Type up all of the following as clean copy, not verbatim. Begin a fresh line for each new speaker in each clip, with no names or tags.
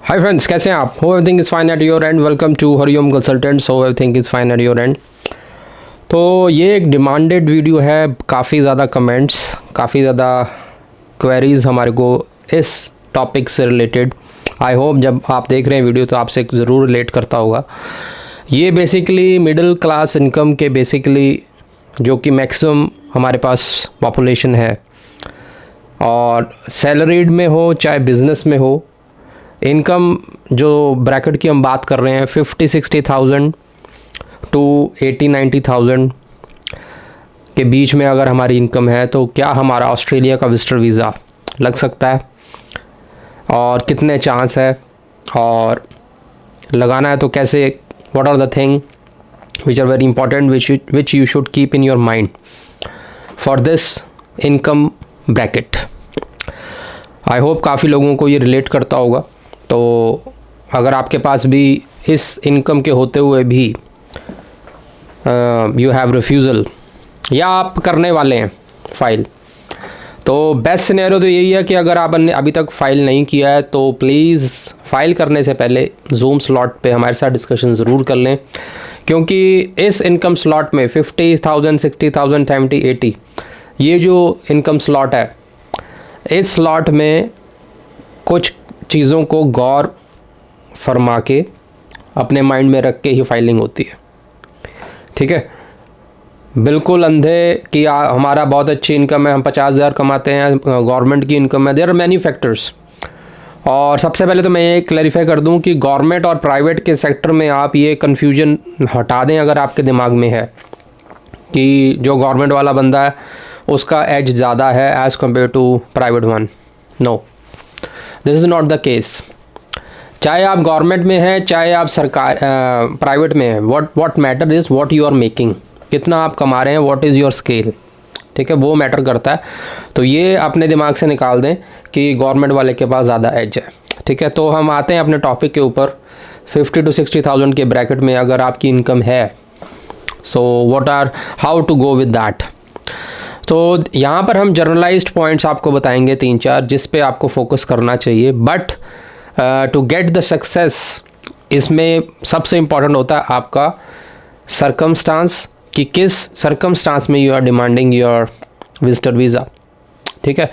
Hi friends, कैसे हैं आप? Hope everything is fine at your end. Welcome to Hariom consultants. Hope everything is fine at your end. तो ये एक demanded video है, काफ़ी ज़्यादा कमेंट्स, काफ़ी ज़्यादा क्वेरीज़ हमारे को इस टॉपिक से रिलेटेड। आई होप जब आप देख रहे हैं वीडियो तो आपसे ज़रूर रिलेट करता होगा। ये बेसिकली मिडिल क्लास इनकम के बेसिकली जो कि मैक्सिमम हमारे पास पॉपुलेशन है, और सैलरीड में हो चाहे बिज़नेस में हो, इनकम जो ब्रैकेट की हम बात कर रहे हैं 50-60,000 टू 80-90,000 के बीच में अगर हमारी इनकम है तो क्या हमारा ऑस्ट्रेलिया का विजिटर वीज़ा लग सकता है और कितने चांस है, और लगाना है तो कैसे, what are the thing which are very important which you should keep in your mind for this income bracket. I hope काफ़ी लोगों को ये रिलेट करता होगा। तो अगर आपके पास भी इस इनकम के होते हुए भी यू हैव रिफ्यूज़ल या आप करने वाले हैं फ़ाइल, तो बेस्ट सिनेरियो तो यही है कि अगर आपने अभी तक फ़ाइल नहीं किया है तो प्लीज़ फ़ाइल करने से पहले जूम स्लॉट पे हमारे साथ डिस्कशन ज़रूर कर लें, क्योंकि इस इनकम स्लॉट में 50,000, 60,000, 70, 80 ये जो इनकम स्लॉट है, इस स्लॉट में कुछ चीज़ों को गौर फरमा के अपने माइंड में रख के ही फाइलिंग होती है। ठीक है, बिल्कुल अंधे कि हमारा बहुत अच्छी इनकम है, हम 50,000 कमाते हैं, गवर्नमेंट की इनकम है, देयर आर मैनी फैक्टर्स। और सबसे पहले तो मैं ये क्लैरिफाई कर दूं कि गवर्नमेंट और प्राइवेट के सेक्टर में आप ये कन्फ्यूजन हटा दें अगर आपके दिमाग में है कि जो गवर्नमेंट वाला बंदा है उसका एज ज़्यादा है as compare to private one. No, this is not the case. चाहे आप गवर्नमेंट में हैं चाहे आप सरकार प्राइवेट में हैं, what matter is what you are making, कितना आप कमा रहे हैं, व्हाट इज़ योर स्केल। ठीक है, वो मैटर करता है। तो ये अपने दिमाग से निकाल दें कि गवर्नमेंट वाले के पास ज़्यादा एज है। ठीक है, तो हम आते हैं अपने टॉपिक के ऊपर। 50 to 60,000 के ब्रैकेट में अगर आपकी इनकम है, so what are how to go with that. तो यहाँ पर हम जनरलाइज्ड पॉइंट्स आपको बताएंगे 3-4 जिस पे आपको फोकस करना चाहिए। But to get the success, इसमें सबसे इम्पॉर्टेंट होता है आपका सरकमस्टांस, कि किस सरकमस्टांस में you are demanding your visitor visa. ठीक है,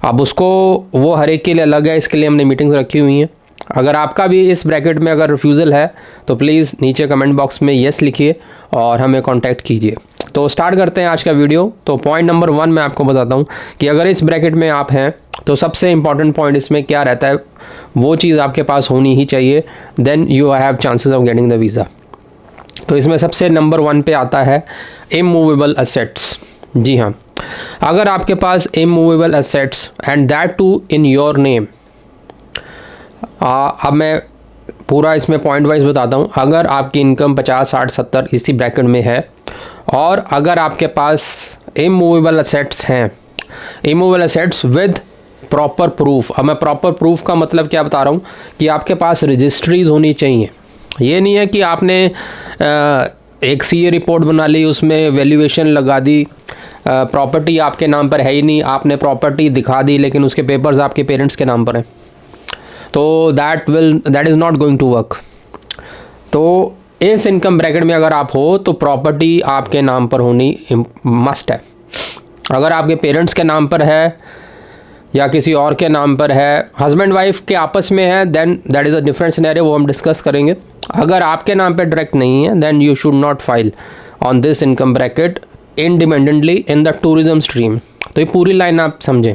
अब उसको वो हर एक के लिए अलग है, इसके लिए हमने मीटिंग्स रखी हुई हैं। अगर आपका भी इस ब्रैकेट में अगर रिफ्यूज़ल है तो प्लीज़ नीचे कमेंट बॉक्स में येस लिखिए और हमें कांटेक्ट कीजिए। तो स्टार्ट करते हैं आज का वीडियो। तो पॉइंट नंबर 1 मैं आपको बताता हूँ कि अगर इस ब्रैकेट में आप हैं तो सबसे इंपॉर्टेंट पॉइंट इसमें क्या रहता है, वो चीज़ आपके पास होनी ही चाहिए, then you have chances of getting the visa. तो इसमें सबसे नंबर 1 पे आता है इमूवेबल एसेट्स। जी हाँ, अगर आपके पास immovable assets and that too in your name. अब मैं पूरा इसमें पॉइंट वाइज बताता हूँ। अगर आपकी इनकम 50, 60, 70 इसी ब्रैकेट में है और अगर आपके पास इमूवेबल एसेट्स हैं, immovable assets with proper proof. अब मैं प्रॉपर प्रूफ का मतलब क्या बता रहा हूँ कि आपके पास रजिस्ट्रीज होनी चाहिए। ये नहीं है कि आपने एक सीए रिपोर्ट बना ली, उसमें वैल्यूएशन लगा दी, प्रॉपर्टी आपके नाम पर है ही नहीं, आपने प्रॉपर्टी दिखा दी लेकिन उसके पेपर्स आपके पेरेंट्स के नाम पर हैं, तो that is not going to work. तो इस इनकम ब्रैकेट में अगर आप हो तो प्रॉपर्टी आपके नाम पर होनी मस्ट है। अगर आपके पेरेंट्स के नाम पर है या किसी और के नाम पर है, हस्बैंड वाइफ के आपस में है, then that is a different scenario, वो हम डिस्कस करेंगे। अगर आपके नाम पे डायरेक्ट नहीं है then you should not file on this income bracket independently in the tourism stream. तो ये पूरी लाइन आप समझें।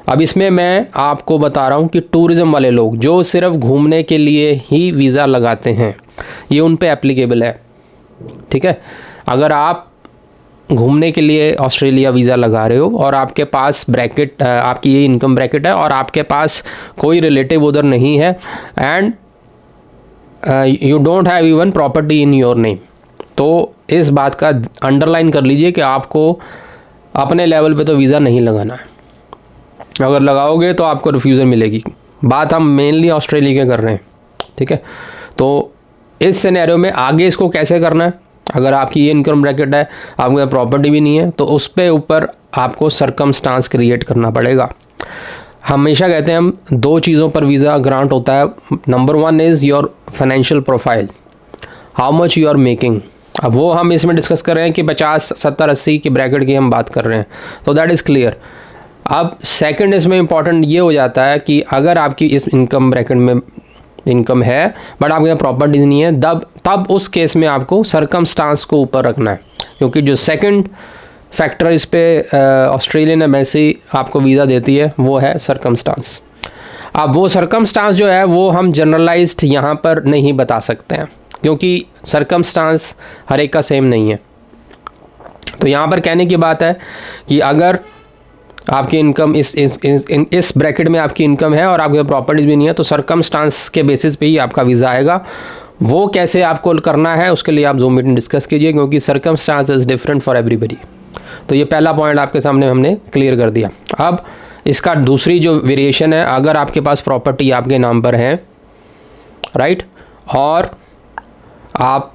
अब इसमें मैं आपको बता रहा हूँ कि टूरिज़्म वाले लोग जो सिर्फ घूमने के लिए ही वीज़ा लगाते हैं, ये उन पे एप्लीकेबल है। ठीक है, अगर आप घूमने के लिए ऑस्ट्रेलिया वीज़ा लगा रहे हो और आपके पास ब्रैकेट आपकी ये इनकम ब्रैकेट है और आपके पास कोई रिलेटिव उधर नहीं है and you don't have even property in your name, तो इस बात का अंडरलाइन कर लीजिए कि आपको अपने लेवल पे तो वीज़ा नहीं लगाना है। अगर लगाओगे तो आपको रिफ्यूज़ल मिलेगी। बात हम मेनली ऑस्ट्रेलिया के कर रहे हैं। ठीक है, तो इस सिनेरियो में आगे इसको कैसे करना है, अगर आपकी ये इनकम ब्रैकेट है, आपके प्रॉपर्टी भी नहीं है, तो उस पे ऊपर आपको सरकमस्टांस क्रिएट करना पड़ेगा। हमेशा कहते हैं हम 2 चीज़ों पर वीज़ा ग्रांट होता है। Number 1 is your financial profile, how much you are making. अब वो हम इसमें डिस्कस कर रहे हैं कि 50, 70, 80 की ब्रैकेट की हम बात कर रहे हैं, तो दैट इज़ क्लियर। अब सेकंड इसमें इंपॉर्टेंट ये हो जाता है कि अगर आपकी इस इनकम ब्रैकेट में इनकम है बट आपके पास प्रॉपर्टीज़ नहीं है, तब उस केस में आपको सर्कमस्टांस को ऊपर रखना है, क्योंकि जो सेकंड फैक्टर इस पे ऑस्ट्रेलियन एम्बेसी आपको वीज़ा देती है वो है सर्कमस्टांस। अब वो सर्कमस्टांस जो है वो हम जनरलाइज्ड यहाँ पर नहीं बता सकते हैं, क्योंकि सर्कमस्टांस हर एक का सेम नहीं है। तो यहाँ पर कहने की बात है कि अगर आपकी इनकम इस ब्रैकेट में आपकी इनकम है और आपके प्रॉपर्टीज़ भी नहीं है, तो सर्कमस्टांस के बेसिस पे ही आपका वीज़ा आएगा। वो कैसे आपको करना है उसके लिए आप जूम मीटिंग डिस्कस कीजिए, क्योंकि circumstance is different for everybody. तो ये पहला पॉइंट आपके सामने हमने क्लियर कर दिया। अब इसका दूसरी जो वेरिएशन है, अगर आपके पास प्रॉपर्टी आपके नाम पर है, राइट, और आप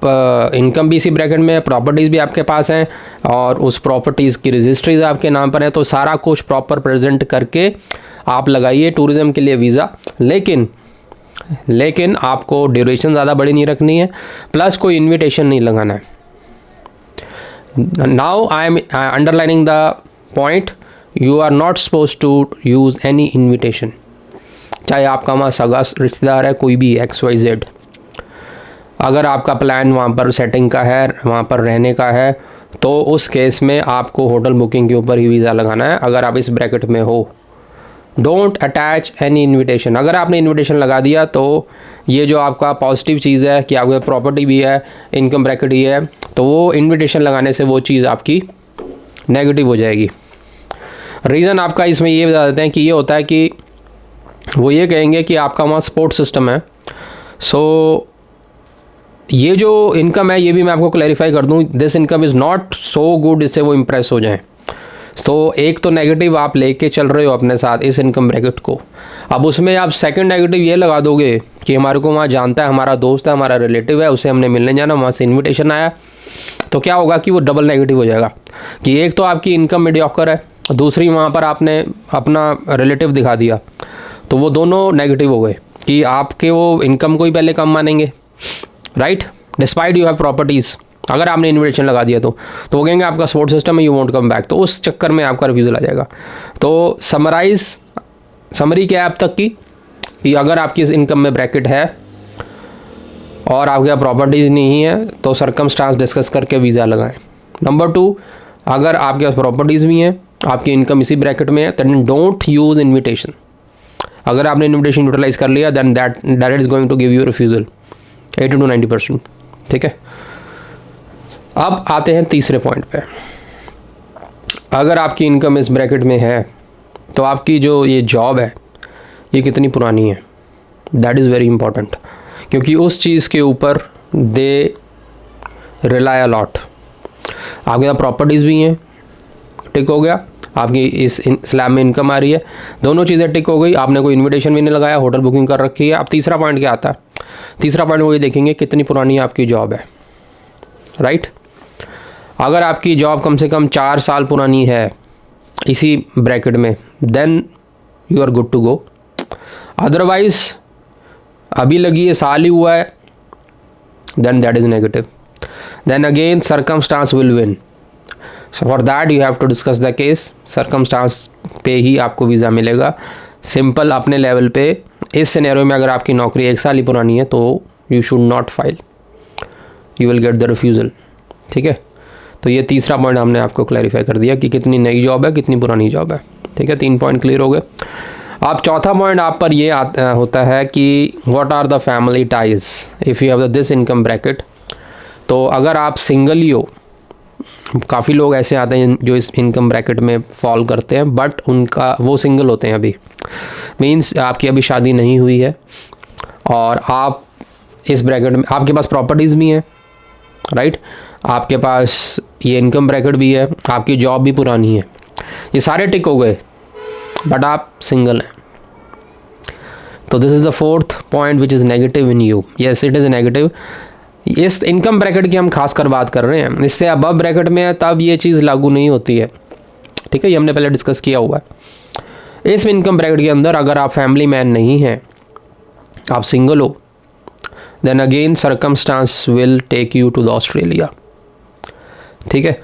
इनकम भी इसी ब्रैकेट में है, प्रॉपर्टीज़ भी आपके पास हैं और उस प्रॉपर्टीज़ की रजिस्ट्रीज आपके नाम पर है, तो सारा कुछ प्रॉपर प्रेजेंट करके आप लगाइए टूरिज़्म के लिए वीज़ा। लेकिन आपको ड्यूरेशन ज़्यादा बड़ी नहीं रखनी है, प्लस कोई इन्विटेशन नहीं लगाना है। Now I am underlining the point, you are not suppose to use any invitation, चाहे आपका वहाँ सगा रिश्तेदार है कोई भी XYZ। अगर आपका प्लान वहाँ पर सेटिंग का है, वहाँ पर रहने का है, तो उस केस में आपको होटल बुकिंग के ऊपर ही वीज़ा लगाना है अगर आप इस ब्रैकेट में हो। Don't attach any invitation. अगर आपने इन्विटेशन लगा दिया तो ये जो आपका पॉजिटिव चीज़ है कि आपके प्रॉपर्टी भी है, इनकम ब्रैकेट ही है, तो वो इन्विटेशन लगाने से वो चीज़ आपकी नेगेटिव हो जाएगी। रीज़न आपका इसमें ये बता देते हैं कि ये होता है कि वो ये कहेंगे कि आपका वहाँ सपोर्ट सिस्टम है। सो ये जो इनकम है, ये भी मैं आपको क्लैरिफाई कर दूँ, this income is not so good इससे वो इम्प्रेस हो जाएं। तो एक तो नेगेटिव आप लेके चल रहे हो अपने साथ इस इनकम ब्रैकेट को, अब उसमें आप सेकंड नेगेटिव ये लगा दोगे कि हमारे को वहाँ जानता है, हमारा दोस्त है, हमारा रिलेटिव है, उसे हमने मिलने जाना, वहाँ से इन्विटेशन आया, तो क्या होगा कि वो डबल नेगेटिव हो जाएगा कि एक तो आपकी इनकम मीडियोकर है, दूसरी वहाँ पर आपने अपना रिलेटिव दिखा दिया, तो वो दोनों नेगेटिव हो गए कि आपके वो इनकम को ही पहले कम मानेंगे, right, despite you have properties. अगर आपने इन्विटेशन लगा दिया तो वो कहेंगे आपका सपोर्ट सिस्टम है, यू वॉन्ट कम बैक, तो उस चक्कर में आपका रिफ्यूज़ल आ जाएगा। तो समरी क्या है अब तक की कि अगर आपकी इस इनकम में ब्रैकेट है और आपके पास प्रॉपर्टीज़ नहीं है तो सर्कमस्टांस डिस्कस करके वीज़ा लगाएं। नंबर 2, अगर आपके पास प्रॉपर्टीज़ भी हैं, आपकी इनकम इसी ब्रैकेट में है, दैन डोंट यूज़ इन्विटेशन। अगर आपने इन्विटेशन यूटिलाइज़ कर लिया then that is going to give you refusal 80 to 90%। ठीक है, अब आते हैं तीसरे पॉइंट पे। अगर आपकी इनकम इस ब्रैकेट में है तो आपकी जो ये जॉब है ये कितनी पुरानी है, दैट इज़ वेरी इंपॉर्टेंट, क्योंकि उस चीज़ के ऊपर दे रिलाई अलॉट। आपके पास प्रॉपर्टीज़ भी हैं, टिक हो गया, आपकी इस स्लैब में इनकम आ रही है, दोनों चीज़ें टिक हो गई, आपने कोई इन्विटेशन भी नहीं लगाया, होटल बुकिंग कर रखी है। अब तीसरा पॉइंट क्या आता है? तीसरा पॉइंट वो ये देखेंगे कितनी पुरानी आपकी जॉब है, राइट। अगर आपकी जॉब कम से कम 4 साल पुरानी है इसी ब्रैकेट में, then you are good to go. Otherwise अभी लगी है, साल ही हुआ है, then that is negative, then again circumstance will win. So for that you have to discuss the case. Circumstance पे ही आपको वीज़ा मिलेगा, सिंपल अपने लेवल पे। इस सिनेरियो में अगर आपकी नौकरी 1 साल ही पुरानी है तो you should not file, you will get the refusal. ठीक है, तो ये तीसरा पॉइंट हमने आपको क्लैरिफाई कर दिया कि कितनी नई जॉब है, कितनी पुरानी जॉब है। ठीक है, 3 पॉइंट क्लियर हो गए। अब चौथा पॉइंट आप पर ये होता है कि what are the family ties if you have this income bracket. तो अगर आप सिंगल ही हो, काफ़ी लोग ऐसे आते हैं जो इस इनकम ब्रैकेट में फॉल करते हैं, बट उनका वो सिंगल होते हैं, अभी मीन्स आपकी अभी शादी नहीं हुई है और आप इस ब्रैकेट में, आपके पास प्रॉपर्टीज़ भी हैं, राइट, आपके पास ये इनकम ब्रैकेट भी है, आपकी जॉब भी पुरानी है, ये सारे टिक हो गए, बट आप सिंगल हैं। तो this is the 4th point which is negative in you. Yes, it is negative. इस इनकम ब्रैकेट की हम खास कर बात कर रहे हैं, इससे अबव ब्रैकेट में है तब ये चीज़ लागू नहीं होती है। ठीक है, ये हमने पहले डिस्कस किया हुआ है। इस इनकम ब्रैकेट के अंदर अगर आप फैमिली मैन नहीं हैं, आप सिंगल हो, then again circumstance will take you to the Australia. ठीक है,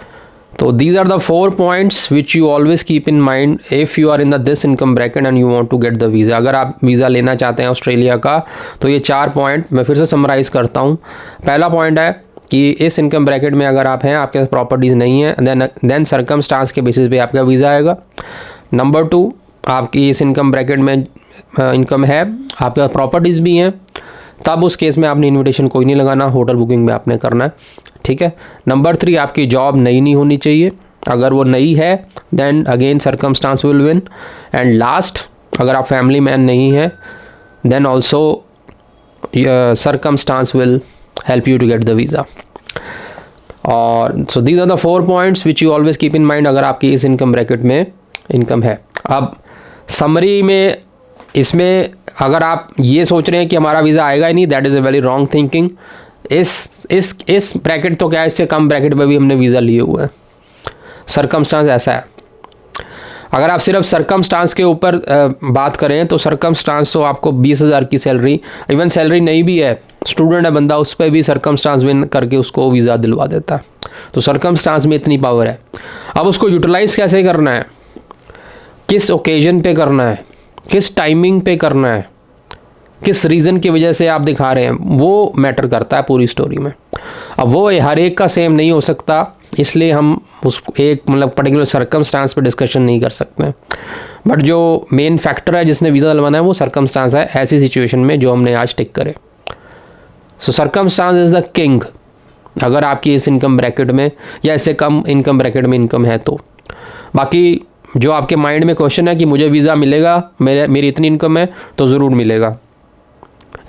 तो these are the 4 points which you always keep in mind if you are in the this income bracket and you want to get the visa. अगर आप visa लेना चाहते हैं Australia का, तो ये 4 पॉइंट मैं फिर से समराइज़ करता हूँ। पहला पॉइंट है कि इस इनकम ब्रैकेट में अगर आप हैं, आपके पास प्रॉपर्टीज़ नहीं है, देन सर्कमस्टांस के बेसिस पे आपका वीज़ा आएगा। नंबर 2, आपकी इस इनकम ब्रैकेट में इनकम है, आपके पास प्रॉपर्टीज़ भी हैं, तब उस केस में आपने इन्विटेशन कोई नहीं लगाना, होटल बुकिंग में आपने करना है। ठीक है। नंबर 3, आपकी जॉब नई नहीं होनी चाहिए, अगर वो नई है then again circumstance will win. And last, अगर आप फैमिली मैन नहीं है then also circumstances will help you to get the visa. और so these are the 4 points which you always keep in mind अगर आपकी इस इनकम ब्रैकेट में income है। अब समरी में इसमें अगर आप ये सोच रहे हैं कि हमारा वीज़ा आएगा ही नहीं, that is a very wrong thinking. इस ब्रैकेट तो क्या है, इससे कम ब्रैकेट में भी हमने वीज़ा लिए हुए हैं। सर्कमस्टांस ऐसा है, अगर आप सिर्फ सर्कमस्टांस के ऊपर बात करें तो सर्कमस्टांस तो आपको 20,000 की सैलरी, इवन सैलरी नहीं भी है, स्टूडेंट है बंदा, उस पर भी सर्कमस्टांस विन करके उसको वीज़ा दिलवा देता है। तो सर्कमस्टांस में इतनी पावर है। अब उसको यूटिलाइज़ कैसे करना है, किस ओकेजन पे करना है, किस टाइमिंग पे करना है, किस रीज़न की वजह से आप दिखा रहे हैं, वो मैटर करता है पूरी स्टोरी में। अब वो हर एक का सेम नहीं हो सकता, इसलिए हम उसको एक मतलब पर्टिकुलर सर्कमस्टांस पे डिस्कशन नहीं कर सकते हैं। बट जो मेन फैक्टर है जिसने वीज़ा दिलवाना है वो सर्कमस्टांस है ऐसी सिचुएशन में जो हमने आज टिक करे। सो सर्कमस्टांस इज़ द किंग अगर आपकी इस इनकम ब्रैकेट में या इससे कम इनकम ब्रैकेट में इनकम है तो। बाकी जो आपके माइंड में क्वेश्चन है कि मुझे वीज़ा मिलेगा, मेरी इतनी इनकम है तो ज़रूर मिलेगा,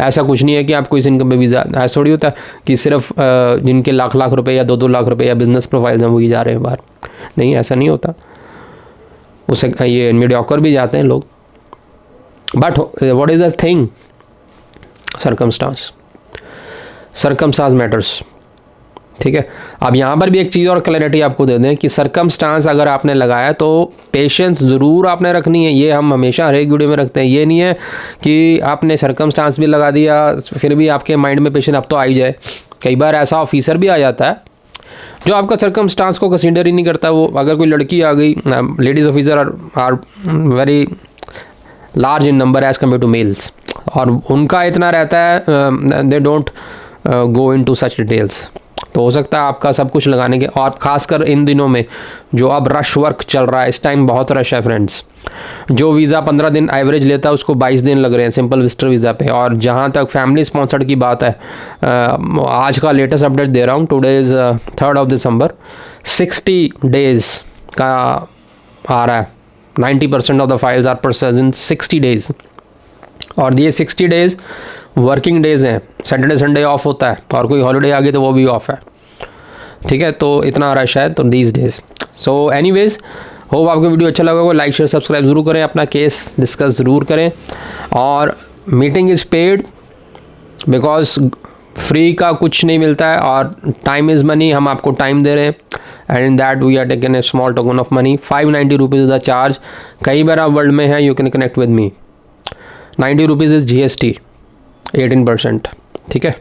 ऐसा कुछ नहीं है कि आपको इस इनकम पे वीज़ा, ऐसा थोड़ी होता है कि सिर्फ जिनके लाख लाख रुपए या 2-2 लाख रुपए या बिज़नेस प्रोफाइल हैं वही जा रहे हैं बाहर। नहीं, ऐसा नहीं होता, उससे ये मीडियोकर भी जाते हैं लोग। But what is the thing, circumstance matters. ठीक है। अब यहाँ पर भी एक चीज़ और क्लैरिटी आपको दे दें कि सर्कमस्टांस अगर आपने लगाया तो पेशेंस ज़रूर आपने रखनी है। ये हम हमेशा हर एक वीडियो में रखते हैं। ये नहीं है कि आपने सर्कमस्टांस भी लगा दिया फिर भी आपके माइंड में पेशेंस अब तो आ ही जाए। कई बार ऐसा ऑफिसर भी आ जाता है जो आपका सर्कमस्टांस को कंसीडर ही नहीं करता। वो अगर कोई लड़की आ गई, ladies officer are very large in number as compare to males, और उनका इतना रहता है they don't go into such details. तो हो सकता है आपका सब कुछ लगाने के, और ख़ासकर इन दिनों में जो अब रश वर्क चल रहा है, इस टाइम बहुत रश है फ्रेंड्स। जो वीज़ा 15 दिन एवरेज लेता है उसको 22 दिन लग रहे हैं सिंपल विजिटर वीज़ा पे। और जहाँ तक फैमिली स्पॉन्सर्ड की बात है, आज का लेटेस्ट अपडेट दे रहा हूँ, today is 3rd of December, 60 days का आ रहा है। 90% of the files are processed in 60 days, और ये 60 डेज़ वर्किंग डेज़ हैं। सैटरडे संडे ऑफ होता है, और कोई हॉलीडे आ गई तो वो भी ऑफ है। ठीक है, तो इतना रश है तो these days. So anyways, hope आपको वीडियो अच्छा लगा होगा। लाइक शेयर सब्सक्राइब ज़रूर करें, अपना केस डिस्कस ज़रूर करें। और meeting is paid because free का कुछ नहीं मिलता है, और टाइम इज़ मनी, हम आपको टाइम दे रहे हैं, and in that we are taken a small token of money. 590 rupees is the charge. कहीं बार आप वर्ल्ड में हैं, you can connect with me. 90 rupees is GST 18%। ठीक है,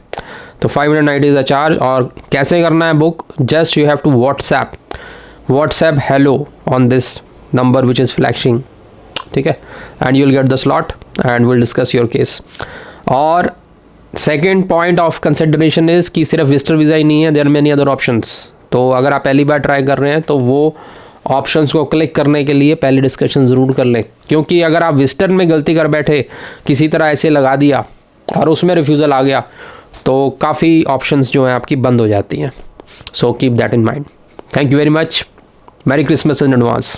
तो 590 इज़ द चार्ज। और कैसे करना है book, just you have to WhatsApp hello on this number which is flashing. ठीक है, and you will get the slot and will discuss your case. और second point of consideration is कि सिर्फ visitor visa ही नहीं है, there are many other options. तो अगर आप पहली बार ट्राई कर रहे हैं तो वो ऑप्शंस को क्लिक करने के लिए पहले डिस्कशन ज़रूर कर लें, क्योंकि अगर आप विजिटर में गलती कर बैठे, किसी तरह ऐसे लगा दिया और उसमें रिफ्यूज़ल आ गया, तो काफ़ी ऑप्शंस जो हैं आपकी बंद हो जाती हैं। So keep that in mind. Thank you very much. Merry Christmas in advance.